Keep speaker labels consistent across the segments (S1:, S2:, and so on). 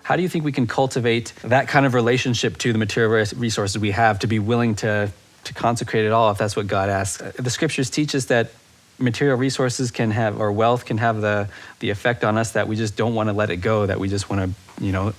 S1: How do you think we can cultivate that kind of relationship to the material resources we have to be willing to consecrate it all if that's what God asks? The scriptures teach us that material resources can have, or wealth can have the effect on us that we just don't want to let it go, that we just want to,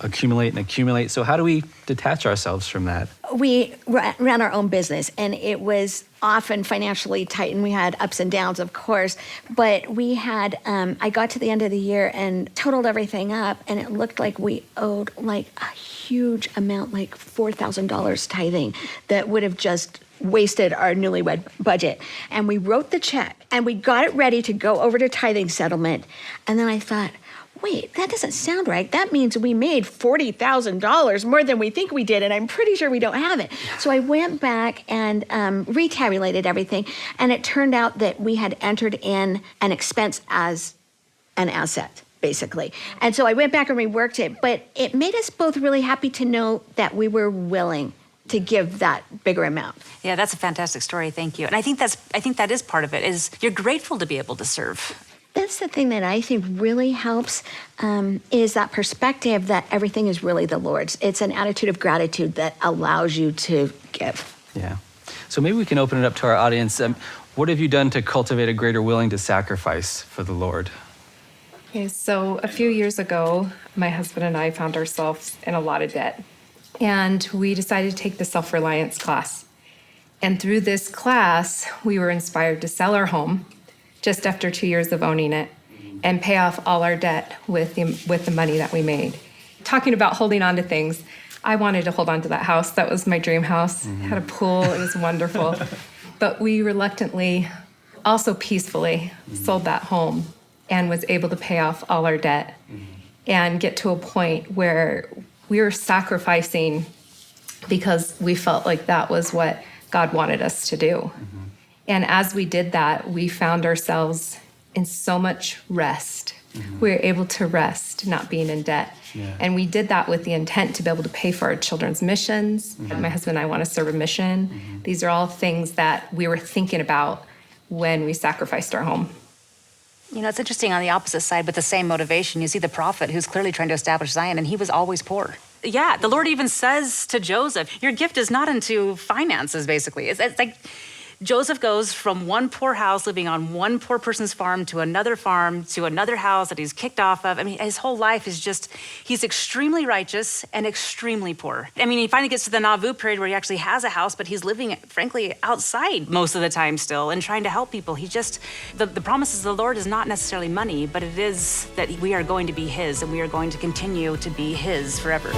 S1: accumulate and accumulate. So how do we detach ourselves from that?
S2: We ran our own business, and it was often financially tight, and we had ups and downs, of course, but we had, I got to the end of the year and totaled everything up, and it looked like we owed like a huge amount, like $4,000 tithing that would have just wasted our newlywed budget. And we wrote the check and we got it ready to go over to tithing settlement. And then I thought, wait, that doesn't sound right. That means we made $40,000 more than we think we did, and I'm pretty sure we don't have it. So I went back and retabulated everything, and it turned out that we had entered in an expense as an asset, basically. And so I went back and reworked it, but it made us both really happy to know that we were willing to give that bigger amount.
S3: Yeah, that's a fantastic story. Thank you. And I think that is part of it, is you're grateful to be able to serve.
S2: That's the thing that I think really helps, is that perspective that everything is really the Lord's. It's an attitude of gratitude that allows you to give.
S1: Yeah. So maybe we can open it up to our audience. What have you done to cultivate a greater willing to sacrifice for the Lord?
S4: Okay, so a few years ago, my husband and I found ourselves in a lot of debt. And we decided to take the self-reliance class. And through this class, we were inspired to sell our home just after 2 years of owning it and pay off all our debt with the money that we made. Talking about holding on to things, I wanted to hold on to that house. That was my dream house. It had a pool. It was wonderful. But we reluctantly, also peacefully, sold that home and was able to pay off all our debt and get to a point where we were sacrificing because we felt like that was what God wanted us to do. And as we did that, we found ourselves in so much rest. We were able to rest, not being in debt. Yeah. And we did that with the intent to be able to pay for our children's missions. My husband and I want to serve a mission. These are all things that we were thinking about when we sacrificed our home.
S3: It's interesting, on the opposite side, but the same motivation. You see the prophet who's clearly trying to establish Zion, and he was always poor. Yeah, the Lord even says to Joseph, your gift is not into finances, basically. It's like Joseph goes from one poor house living on one poor person's farm to another house that he's kicked off of. I mean, his whole life is just, he's extremely righteous and extremely poor. I mean, he finally gets to the Nauvoo period where he actually has a house, but he's living, frankly, outside most of the time still and trying to help people. He just, the promises of the Lord is not necessarily money, but it is that we are going to be his and we are going to continue to be his forever.